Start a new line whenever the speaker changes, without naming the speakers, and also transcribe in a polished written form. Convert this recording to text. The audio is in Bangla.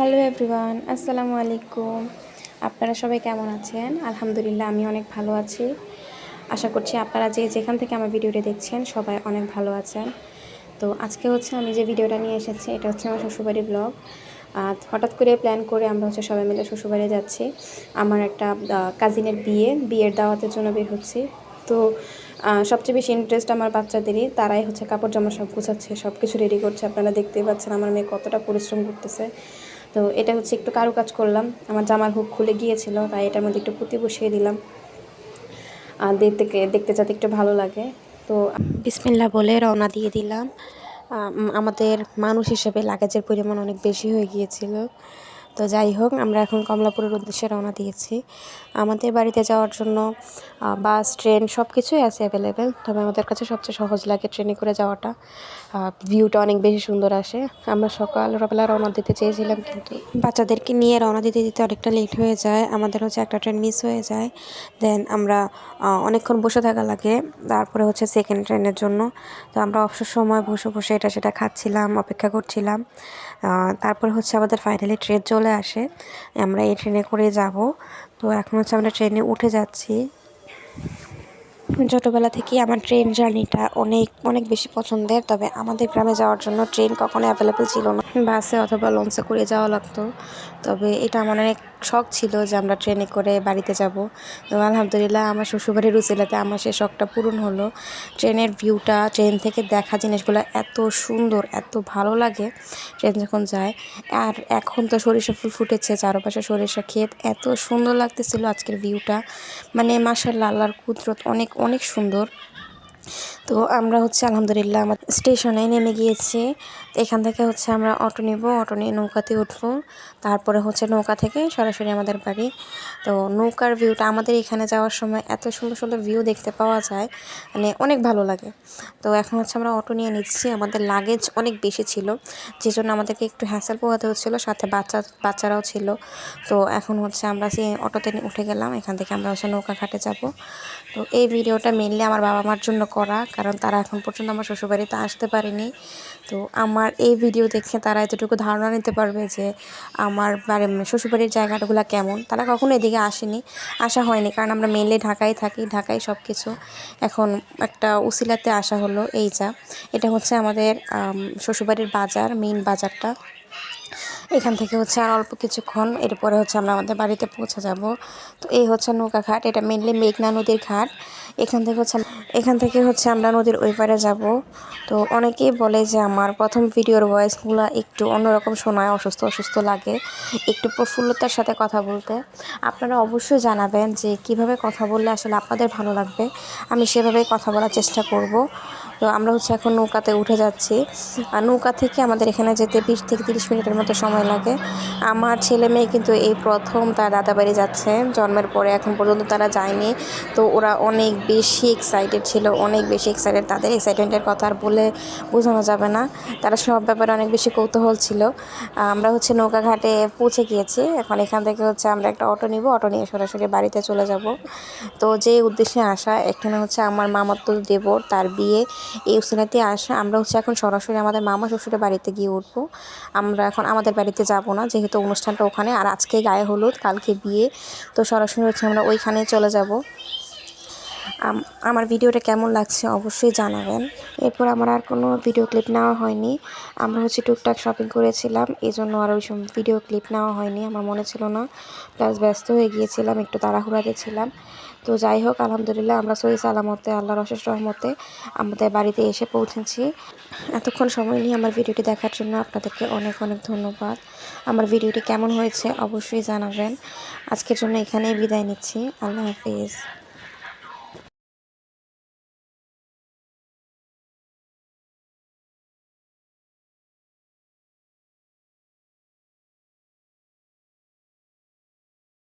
হ্যালো এভরিওয়ান, আসসালামু আলাইকুম। আপনারা সবাই কেমন আছেন? আলহামদুলিল্লাহ আমি অনেক ভালো আছি। আশা করছি আপনারা যেখান থেকে আমার ভিডিওটি দেখছেন সবাই অনেক ভালো আছেন। তো আজকে আমি যে ভিডিওটা নিয়ে এসেছি এটা হচ্ছে আমার শ্বশুরবাড়ির ব্লগ। হঠাৎ করে প্ল্যান করে আমরা সবাই মিলে শ্বশুরবাড়ি যাচ্ছি। আমার একটা কাজিনের বিয়ের দাওয়াতের জন্য বের হচ্ছি। তো সবচেয়ে বেশি ইন্টারেস্ট আমার বাচ্চাদেরই, তারাই কাপড় জামা সব গুছাচ্ছে, সব কিছু রেডি করছে। আপনারা দেখতেই পাচ্ছেন আমার মেয়ে কতটা পরিশ্রম করতেছে। তো এটা একটু কারুকাজ করলাম, আমার জামার হুক খুলে গিয়েছিল, তাই এটার মধ্যে একটু পুঁতি বসিয়ে দিলাম দেখতে যাতে একটু ভালো লাগে। তো বিসমিল্লাহ বলে রওনা দিয়ে দিলাম। আমাদের মানুষ হিসেবে লাগেজের পরিমাণ অনেক বেশি হয়ে গিয়েছিল। তো যাই হোক, আমরা এখন কমলাপুরের উদ্দেশ্যে রওনা দিয়েছি। আমাদের বাড়িতে যাওয়ার জন্য বাস, ট্রেন সব কিছুই আছে অ্যাভেলেবেল, তবে আমাদের কাছে সবচেয়ে সহজ লাগে ট্রেনে করে যাওয়াটা। ভিউটা অনেক বেশি সুন্দর আসে। আমরা সকালবেলা রওনা দিতে চেয়েছিলাম, কিন্তু বাচ্চাদেরকে নিয়ে রওনা দিতে অনেকটা লেট হয়ে যায়। আমাদের একটা ট্রেন মিস হয়ে যায়। দেন আমরা অনেকক্ষণ বসে থাকা লাগে, তারপরে সেকেন্ড ট্রেনের জন্য। তো আমরা অবসর সময় বসে বসে এটা সেটা খাচ্ছিলাম, অপেক্ষা করছিলাম। তারপরে আমাদের ফাইনালি ট্রেন চলে আসে, আমরা এই ট্রেনে করে যাব। তো এখন আমরা ট্রেনে উঠে যাচ্ছি। ছোটোবেলা থেকেই আমার ট্রেন জার্নিটা অনেক অনেক বেশি পছন্দের, তবে আমাদের গ্রামে যাওয়ার জন্য ট্রেন কখনো অ্যাভেলেবেল ছিল না, বাসে অথবা লঞ্চে করে যাওয়া লাগতো। তবে এটা আমার অনেক শখ ছিল যে আমরা ট্রেনে করে বাড়িতে যাব। তো আলহামদুলিল্লাহ আমার শ্বশুরবাড়ির উসিলাতে আমার সেই শখটা পূরণ হলো। ট্রেনের ভিউটা, ট্রেন থেকে দেখা জিনিসগুলো এত সুন্দর, এত ভালো লাগে ট্রেন যখন যায়। আর এখন তো সরিষা ফুল ফুটেছে, চারপাশে সরিষা ক্ষেত, এত সুন্দর লাগতেছিল আজকের ভিউটা। মানে মাশাআল্লাহ, আল্লাহর কুদরত অনেক অনেক সুন্দর। তো আমরা আলহামদুলিল্লাহ আমার স্টেশনে নেমে গিয়েছি। এখান থেকে আমরা অটো নিব, অটো নিয়ে নৌকাতে উঠবো। তারপরে নৌকা থেকে সরাসরি আমাদের বাড়ি। তো নৌকার ভিউটা, আমাদের এখানে যাওয়ার সময় এত সুন্দর সুন্দর ভিউ দেখতে পাওয়া যায়, মানে অনেক ভালো লাগে। তো এখন আমরা অটো নিয়ে নিচ্ছি। আমাদের লাগেজ অনেক বেশি ছিল, যে জন্য আমাদেরকে একটু হ্যাসেল পোহাতে হচ্ছিলো, সাথে বাচ্চারাও ছিল। তো এখন আমরা সেই অটোতে উঠে গেলাম। এখান থেকে আমরা নৌকা ঘাটে যাব। তো এই ভিডিওটা মেনলি আমার বাবা মার জন্য করা, কারণ তারা এখন পর্যন্ত আমার শ্বশুরবাড়িতে আসতে পারেনি। তো আমার এই ভিডিও দেখে তারা এতটুকু ধারণা নিতে পারবে যে আমার শ্বশুরবাড়ির জায়গাগুলো কেমন। তারা কখনো এদিকে আসা হয়নি, কারণ আমরা মেনলি ঢাকায় থাকি, ঢাকায় সব কিছু। এখন একটা উসিলাতে আসা হলো। এটা আমাদের শ্বশুরবাড়ির বাজার, মেইন বাজারটা। এখান থেকে আর অল্প কিছুক্ষণ, এরপরে আমরা আমাদের বাড়িতে পৌঁছে যাব। তো এই নৌকা ঘাট, এটা মেনলি মেঘনা নদীর ঘাট। এখান থেকে আমরা নদীর ওই পারে যাব। তো অনেকেই বলে যে আমার প্রথম ভিডিওর ভয়েসগুলো একটু অন্যরকম শোনায়, অসুস্থ অসুস্থ লাগে, একটু প্রফুল্লতার সাথে কথা বলতে। আপনারা অবশ্যই জানাবেন যে কিভাবে কথা বললে আসলে আপনাদের ভালো লাগবে, আমি সেভাবেই কথা বলার চেষ্টা করব। তো আমরা এখন নৌকাতে উঠে যাচ্ছি। আর নৌকা থেকে আমাদের এখানে যেতে 20 থেকে 30 মিনিটের মতো সময় লাগে। আমার ছেলে মেয়ে কিন্তু এই প্রথম তার দাদা বাড়ি যাচ্ছে, জন্মের পরে এখন পর্যন্ত তারা যায়নি। তো ওরা অনেক বেশি এক্সাইটেড ছিল, অনেক বেশি এক্সাইটেড। তাদের এক্সাইটমেন্টের কথা আর বলে বোঝানো যাবে না। তারা সব ব্যাপারে অনেক বেশি কৌতূহল ছিল। আমরা নৌকা ঘাটে পৌঁছে গিয়েছি। এখন এখান থেকে আমরা একটা অটো নিব, অটো নিয়ে সরাসরি বাড়িতে চলে যাব। তো যে উদ্দেশ্যে আসা, এখানে আমার মামাতো দেবর, তার বিয়ে, এই উসিলাতে আসা। আমরা এখন সরাসরি আমাদের মামা শ্বশুরের বাড়িতে গিয়ে উঠবো। আমরা এখন আমাদের বাড়িতে যাব না, যেহেতু অনুষ্ঠানটা ওখানে, আর আজকে গায়ে হলুদ, কালকে বিয়ে। তো সরাসরি আমরা ওইখানে চলে যাব। আমার ভিডিওটা কেমন লাগছে অবশ্যই জানাবেন। এরপর আমার আর কোনো ভিডিও ক্লিপ নেওয়া হয়নি। আমরা টুকটাক শপিং করেছিলাম, এই জন্য আর ওই সব ভিডিও ক্লিপ নেওয়া হয়নি, আমার মনে ছিল না। প্লাস ব্যস্ত হয়ে গিয়েছিলাম, একটু তাড়াহুড়াতে ছিলাম। তো যাই হোক, আলহামদুলিল্লাহ আমরা সহি সালামতে, আল্লাহর অশেষ রহমতে আমাদের বাড়িতে এসে পৌঁছেছি। এতক্ষণ সময় নিয়ে আমার ভিডিওটি দেখার জন্য আপনাদেরকে অনেক অনেক ধন্যবাদ। আমার ভিডিওটি কেমন হয়েছে অবশ্যই জানাবেন। আজকের জন্য এখানেই বিদায় নিচ্ছি। আল্লাহ হাফিজ।